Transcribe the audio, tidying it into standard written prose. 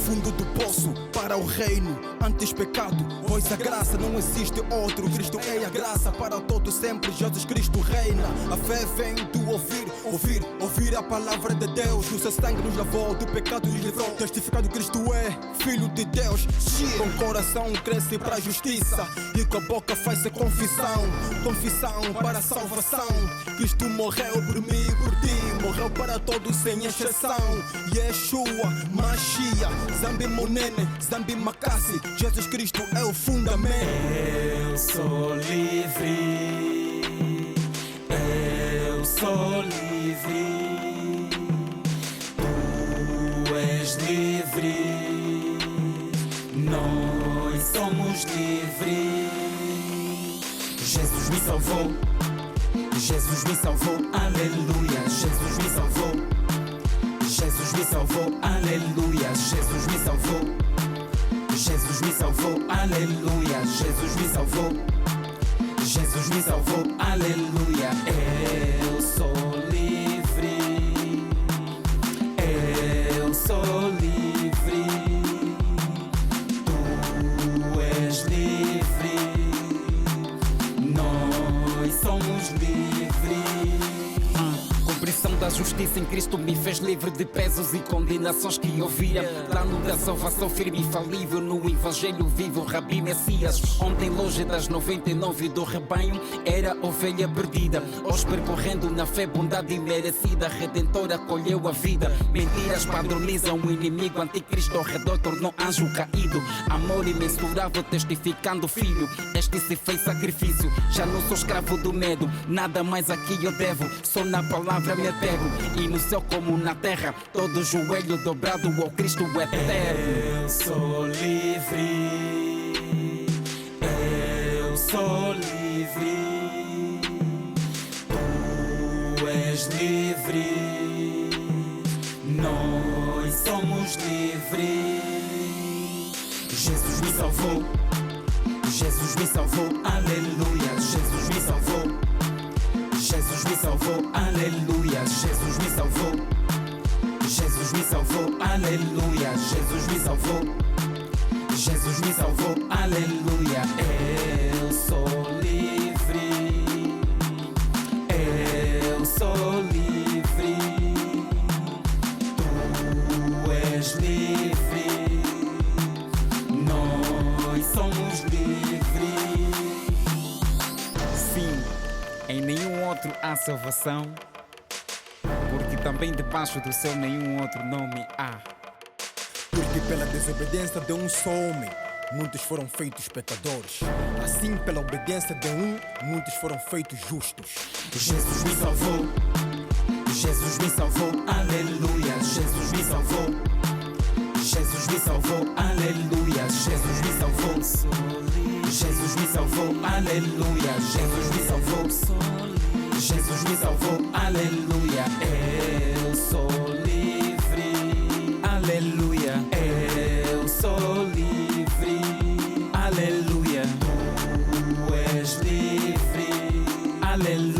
fundo do poço para o reino. Antes pecado, pois a graça não existe outro. Cristo é a graça para todos sempre. Jesus Cristo reina. A fé vem do ouvir a palavra de Deus. O seu sangue nos lavou, do pecado nos livrou. Testificado Cristo é Filho de Deus. Com o coração cresce para a justiça e com a boca faz-se confissão. Confissão para a salvação. Cristo morreu por mim e por ti. Morreu para todos sem exceção. Yeshua, Mashiach, Zambi Monene, Zambi Makassi. Jesus Cristo é o fundamento. Eu sou livre, eu sou livre, tu és livre, nós somos livres. Jesus me salvou, Jesus me salvou, aleluia. Jesus me salvou, Jesus me salvou, aleluia. Jesus me salvou, Jesus me salvou, aleluia. Jesus me salvou, Jesus me salvou, aleluia. Eu sou livre, eu sou livre, tu és livre, nós somos livres. Compreensão da justiça em Cristo me fez livre de pesos e condenações que eu via. Plano da salvação firme e infalível no Evangelho vivo, Rabi Messias. Ontem longe das 99 do rebanho era ovelha perdida. Hoje percorrendo na fé, bondade imerecida, Redentor acolheu a vida. Mentiras padronizam o inimigo, anticristo ao redor tornou anjo caído. Amor imensurável testificando filho, este se fez sacrifício. Já não sou escravo do medo, nada mais aqui eu devo. Só na palavra me apego, e no céu como na terra, todo joelho dobrado ao Cristo eterno. Eu sou livre, eu sou livre, tu és livre, nós somos livres. Jesus me salvou, Jesus me salvou, aleluia. Jesus me salvou, Jesus me salvou, aleluia. Jesus me salvou, Jesus me salvou, aleluia. Jesus me salvou, Jesus me salvou, aleluia. Eu sou livre, eu sou livre, tu és livre, nós somos livres. Sim, em nenhum outro há salvação, porque também debaixo do céu nenhum outro nome há. Porque pela desobediência de um só homem, muitos foram feitos pecadores. Assim, pela obediência de um, muitos foram feitos justos. Jesus me salvou, Jesus me salvou, aleluia. Jesus me salvou, Jesus me salvou, aleluia. Jesus me salvou, Jesus me salvou, aleluia. Jesus me salvou, Jesus me salvou, aleluia. Eu sou livre, aleluia. Eu sou livre, aleluia. Tu és livre, aleluia.